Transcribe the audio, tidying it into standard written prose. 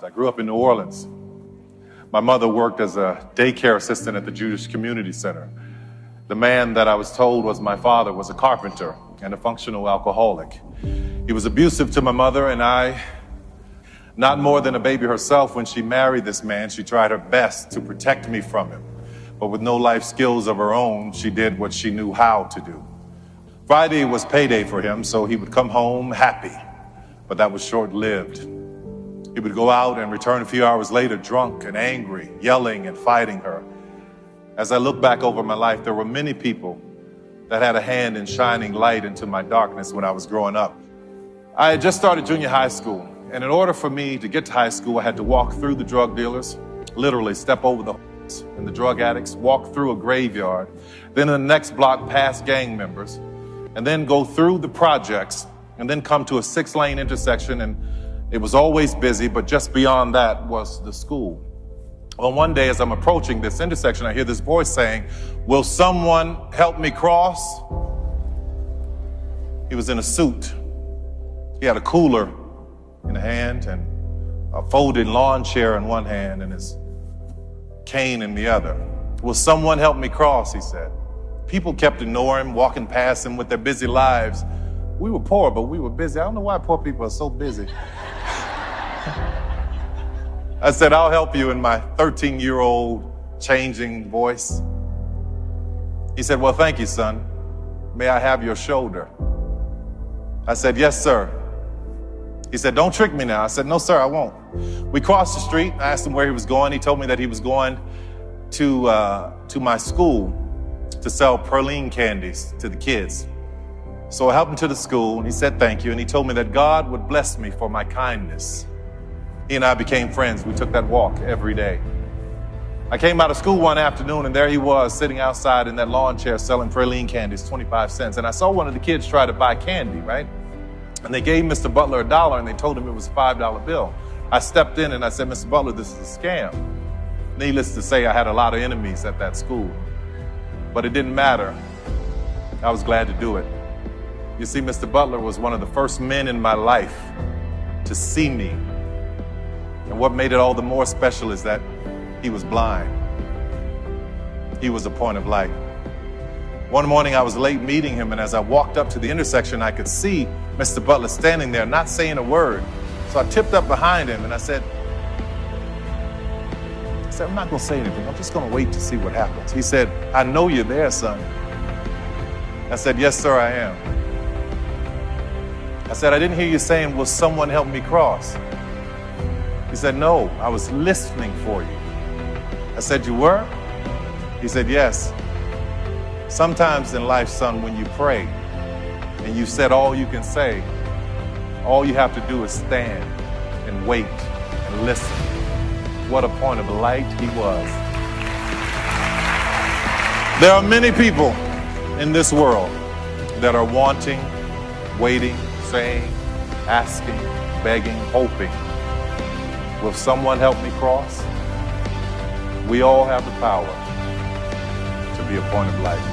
I grew up in New Orleans. My mother worked as a daycare assistant at the Jewish Community Center. The man that I was told was my father was a carpenter and a functional alcoholic. He was abusive to my mother and I. Not more than a baby herself, when she married this man, she tried her best to protect me from him. But with no life skills of her own, she did what she knew how to do. Friday was payday for him, so he would come home happy, but that was short-lived. He would go out and return a few hours later drunk and angry, yelling and fighting her. As I look back over my life, there were many people that had a hand in shining light into my darkness when I was growing up. I had just started junior high school, and in order for me to get to high school, I had to walk through the drug dealers, literally step over the and the drug addicts, walk through a graveyard, then in the next block past gang members, and then go through the projects, and then come to a 6-lane intersection, and it was always busy, but just beyond that was the school. Well, one day as I'm approaching this intersection, I hear this voice saying, "Will someone help me cross?" He was in a suit. He had a cooler in a hand and a folded lawn chair in one hand and his cane in the other. "Will someone help me cross?" he said. People kept ignoring him, walking past him with their busy lives. We were poor, but we were busy. I don't know why poor people are so busy. I said, "I'll help you," in my 13-year-old changing voice. He said, "Well, thank you, son. May I have your shoulder?" I said, "Yes, sir." He said, "Don't trick me now." I said, "No, sir, I won't." We crossed the street. I asked him where he was going. He told me that he was going to my school to sell praline candies to the kids. So I helped him to the school, and he said thank you, and he told me that God would bless me for my kindness. He and I became friends. We took that walk every day. I came out of school one afternoon, and there he was sitting outside in that lawn chair selling praline candies, 25 cents. And I saw one of the kids try to buy candy, right? And they gave Mr. Butler $1, and they told him it was a $5 bill. I stepped in and I said, "Mr. Butler, this is a scam." Needless to say, I had a lot of enemies at that school. But it didn't matter. I was glad to do it. You see, Mr. Butler was one of the first men in my life to see me. And what made it all the more special is that he was blind. He was a point of light. One morning I was late meeting him, and as I walked up to the intersection, I could see Mr. Butler standing there, not saying a word. So I tipped up behind him and I said, "I'm not gonna say anything. I'm just gonna wait to see what happens." He said, "I know you're there, son." I said, "Yes, sir, I am." I said, "I didn't hear you saying, 'Will someone help me cross?'" He said, "No, I was listening for you." I said, "You were?" He said, "Yes. Sometimes in life, son, when you pray and you said all you can say, all you have to do is stand and wait and listen." What a point of light he was. There are many people in this world that are wanting, waiting, saying, asking, begging, hoping. Will someone help me cross? We all have the power to be a point of light.